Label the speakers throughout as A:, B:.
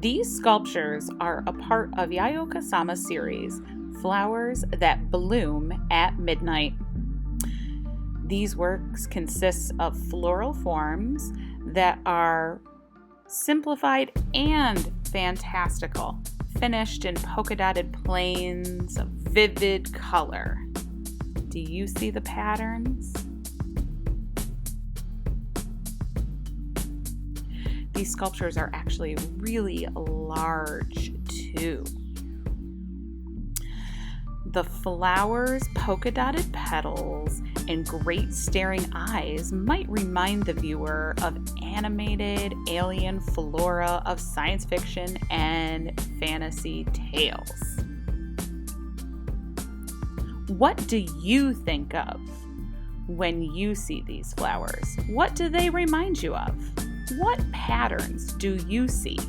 A: These sculptures are a part of Yayoi Kusama series, Flowers That Bloom at Midnight. These works consist of floral forms that are simplified and fantastical, finished in polka-dotted planes of vivid color. Do you see the patterns? These sculptures are actually really large too. The flowers' polka-dotted petals and great staring eyes might remind the viewer of animated alien flora of science fiction and fantasy tales. What do you think of when you see these flowers? What do they remind you of? What patterns do you see?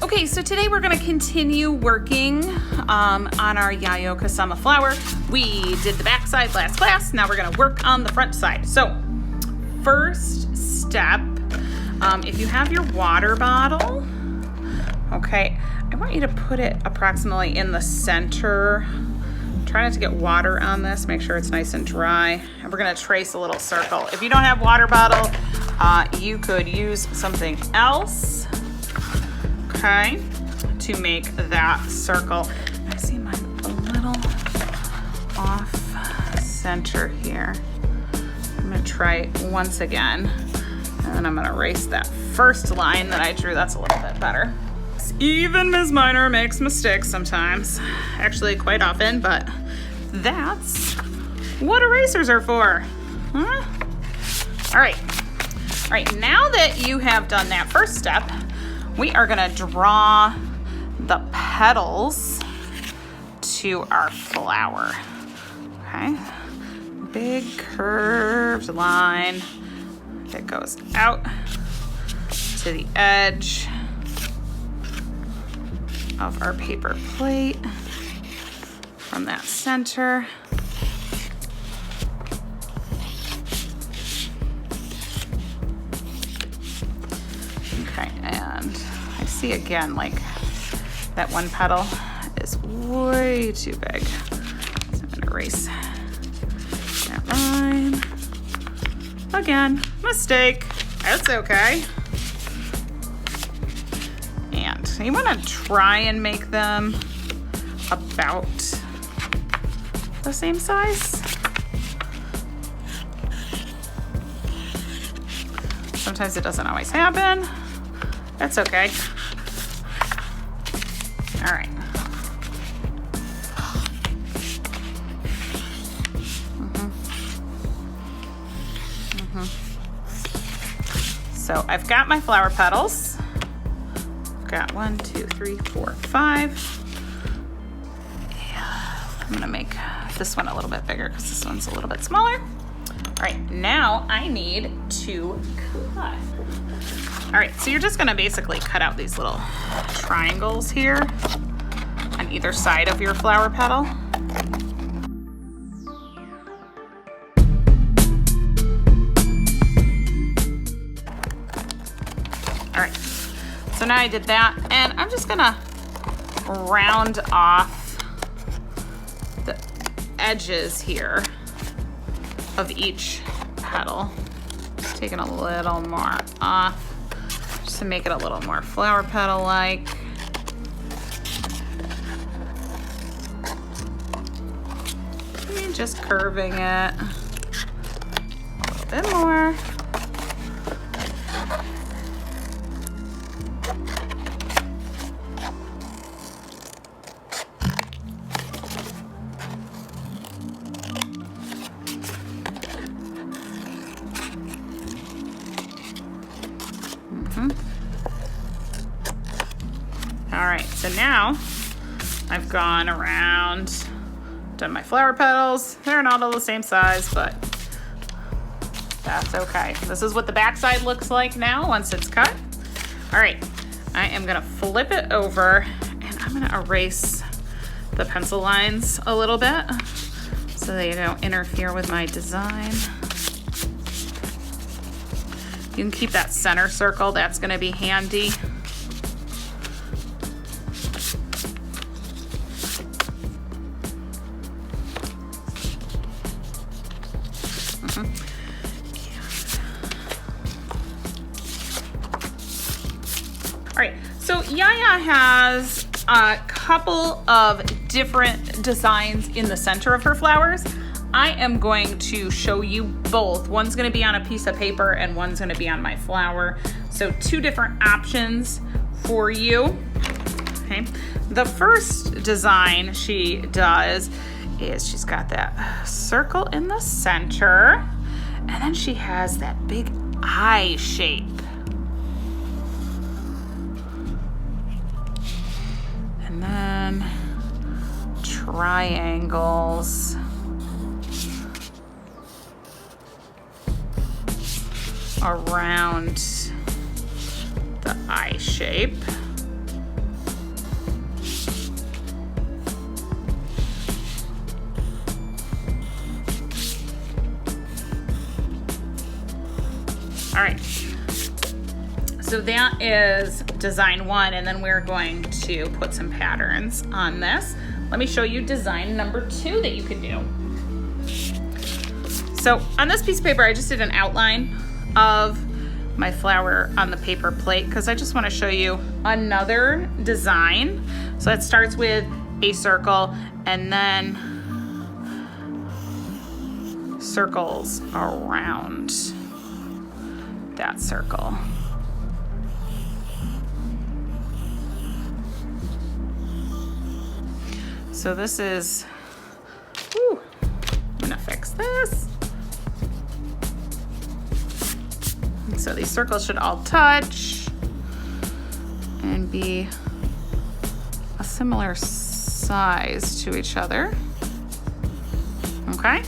A: Okay, so today we're going to continue working on our Yayoi Kusama flower. We did the back side last class. Now we're going to work on the front side. So first step, if you have your water bottle, okay, I want you to put it approximately in the center. Try not to get water on this. Make sure it's nice and dry. And we're going to trace a little circle. If you don't have water bottle, you could use something else, okay, to make that circle. I see mine a little off center here. I'm going to try once again, and then I'm going to erase that first line that I drew. That's a little bit better. Even Ms. Minor makes mistakes sometimes, actually quite often, but that's what erasers are for, huh? All right, now that you have done that first step, we are gonna draw the petals to our flower, okay? Big curved line that goes out to the edge of our paper plate from that center. Okay, and I see again, like that one petal is way too big. So I'm gonna erase that line. Again, mistake, that's okay. And you wanna try and make them about the same size. Sometimes it doesn't always happen. That's okay. All right. So I've got my flower petals. I've got 1, 2, 3, 4, 5. I'm gonna make this one a little bit bigger because this one's a little bit smaller. All right, now I need to cut. All right, so you're just gonna basically cut out these little triangles here on either side of your flower petal. All right, so now I did that, and I'm just gonna round off the edges here of each petal. Just taking a little more off just to make it a little more flower petal-like. And just curving it a little bit more. All right, so now I've gone around, done my flower petals. They're not all the same size, but that's okay. This is what the backside looks like now once it's cut. All right, I am gonna flip it over and I'm gonna erase the pencil lines a little bit so they don't interfere with my design. You can keep that center circle, that's gonna be handy. All right, so Yaya has a couple of different designs in the center of her flowers. I am going to show you both. One's gonna be on a piece of paper and one's gonna be on my flower. So 2 different options for you, okay? The first design she does is she's got that circle in the center, and then she has that big eye shape. And then triangles. Around the eye shape. All right, so that is design 1, and then we're going to put some patterns on this. Let me show you design number 2 that you can do. So on this piece of paper, I just did an outline of my flower on the paper plate because I just want to show you another design. So it starts with a circle and then circles around that circle. So this is, I'm gonna fix this. So these circles should all touch and be a similar size to each other. Okay,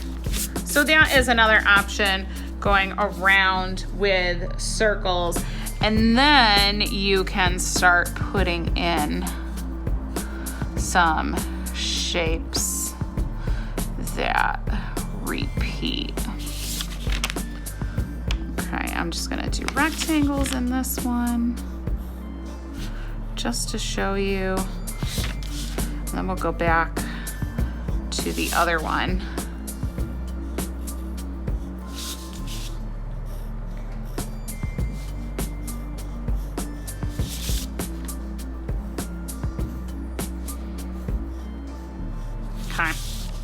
A: so that is another option, going around with circles, and then you can start putting in some shapes that repeat. Okay, I'm just gonna do rectangles in this one just to show you. And then we'll go back to the other one. Okay,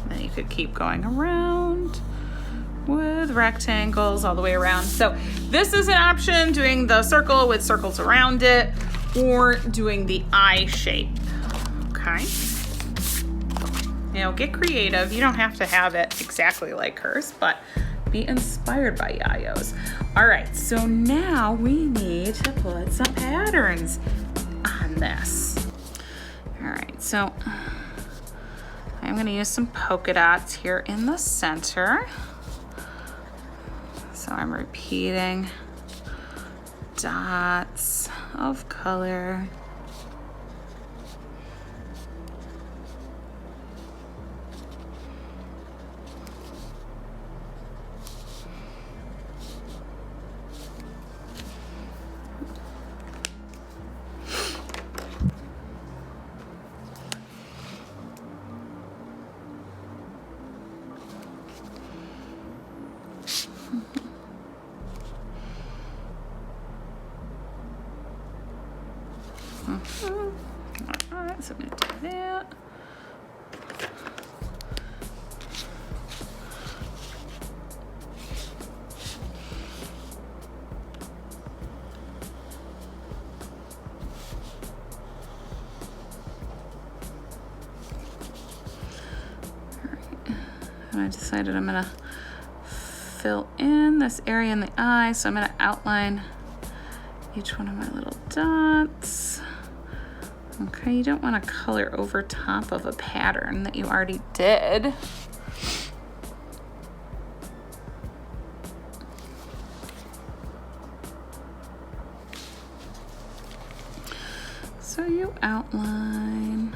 A: then you could keep going around with rectangles all the way around. So this is an option, doing the circle with circles around it, or doing the eye shape. Okay, you know, get creative. You don't have to have it exactly like hers, but be inspired by Yayo's. All right, so now we need to put some patterns on this. All right, so I'm gonna use some polka dots here in the center. So I'm repeating dots of color. All right, so I'm gonna do that. All right, and I decided I'm gonna fill in this area in the eye, so I'm gonna outline each one of my little dots. Okay, you don't want to color over top of a pattern that you already did. So you outline.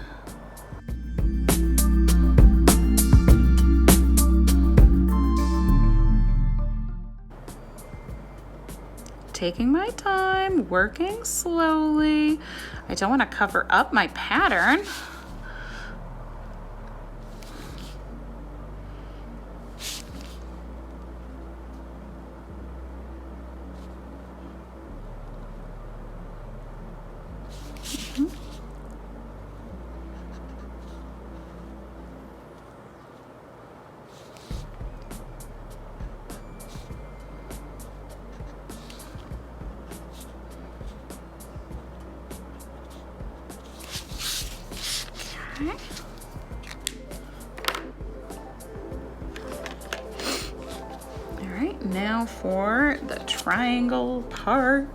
A: taking my time, working slowly. I don't want to cover up my pattern. Okay. All right, now for the triangle part.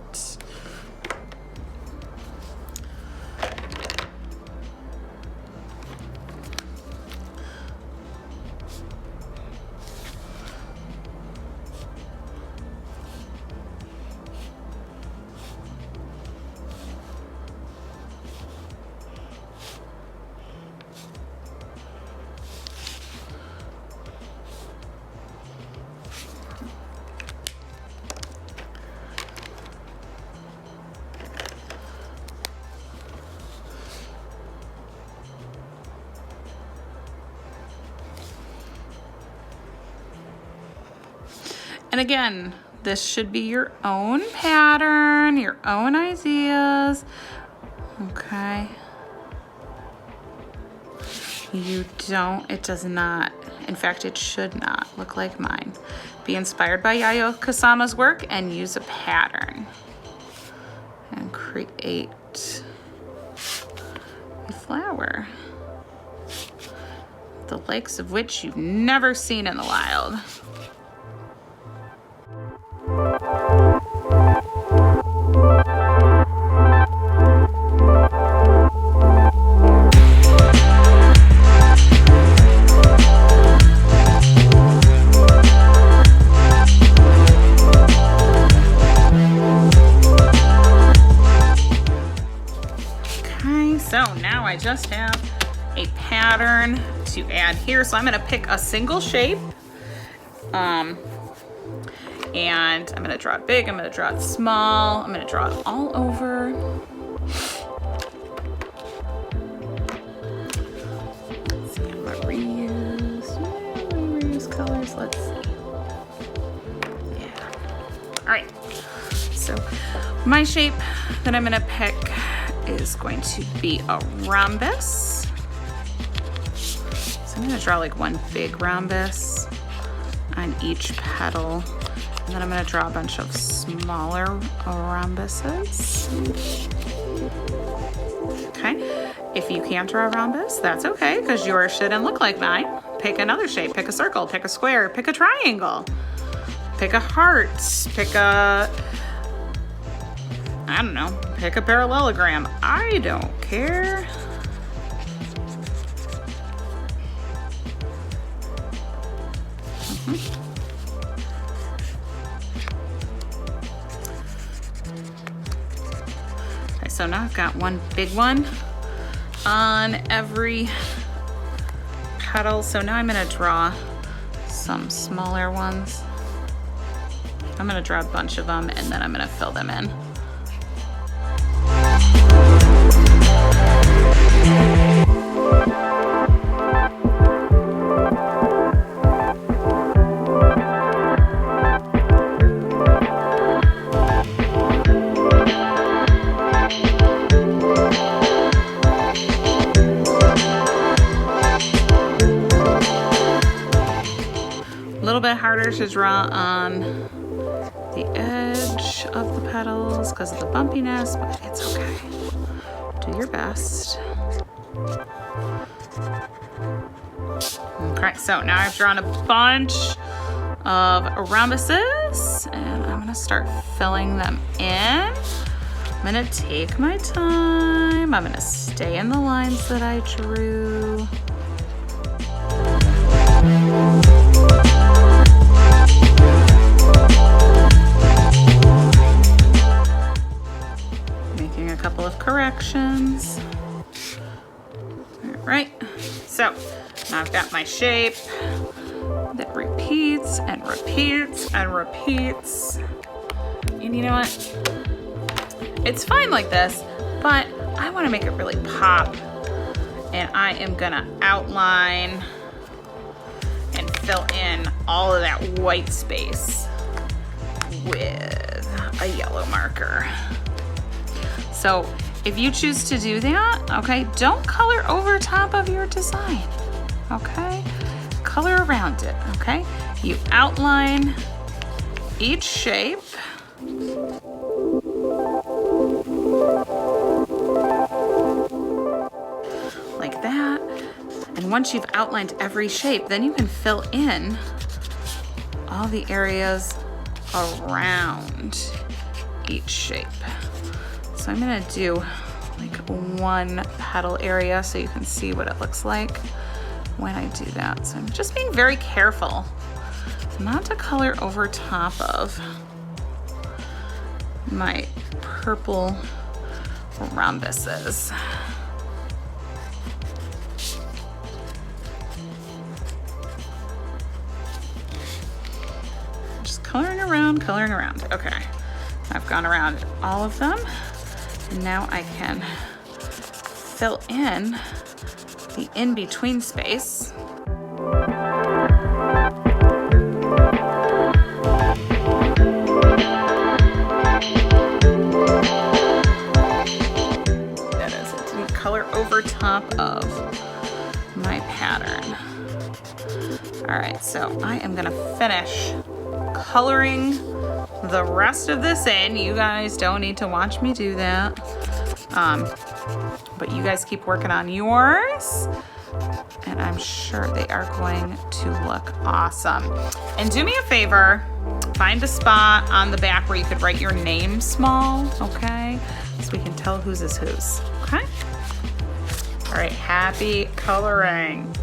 A: And again, this should be your own pattern, your own ideas. Okay. It does not, in fact, it should not look like mine. Be inspired by Yayoi Kusama's work and use a pattern. And create a flower, the likes of which you've never seen in the wild. So now I just have a pattern to add here. So I'm gonna pick a single shape. And I'm gonna draw it big, I'm gonna draw it small, I'm gonna draw it all over. Let's see, I'm gonna reuse colors, let's see. Yeah. All right, so my shape that I'm gonna pick is going to be a rhombus. So I'm gonna draw like one big rhombus on each petal. And then I'm gonna draw a bunch of smaller rhombuses. Okay, if you can't draw a rhombus, that's okay, because yours shouldn't look like mine. Pick another shape, pick a circle, pick a square, pick a triangle, pick a heart, pick a, I don't know, pick a parallelogram. I don't care. Okay, so now I've got one big one on every petal. So now I'm gonna draw some smaller ones. I'm gonna draw a bunch of them and then I'm gonna fill them in. A little bit harder to draw on the edge of the petals because of the bumpiness, but it's okay. Do your best. Okay, so now I've drawn a bunch of rhombuses and I'm gonna start filling them in. I'm gonna take my time. I'm gonna stay in the lines that I drew. Making a couple of corrections. All right, so now I've got my shape that repeats and repeats and repeats. And you know what? It's fine like this, but I want to make it really pop. And I am gonna outline and fill in all of that white space with a yellow marker. So if you choose to do that, okay, don't color over top of your design, okay? Color around it, okay? You outline each shape. Like that. And once you've outlined every shape, then you can fill in all the areas around each shape. So I'm gonna do like one petal area so you can see what it looks like when I do that. So I'm just being very careful not to color over top of my purple rhombuses. Just coloring around. Okay, I've gone around all of them. And now I can fill in the in-between space. That is, it didn't color over top of my pattern. All right, so I am gonna finish coloring the rest of this in. You guys don't need to watch me do that. But you guys keep working on yours, and I'm sure they are going to look awesome. And do me a favor, find a spot on the back where you could write your name small, okay? So we can tell whose is whose, okay? All right, happy coloring.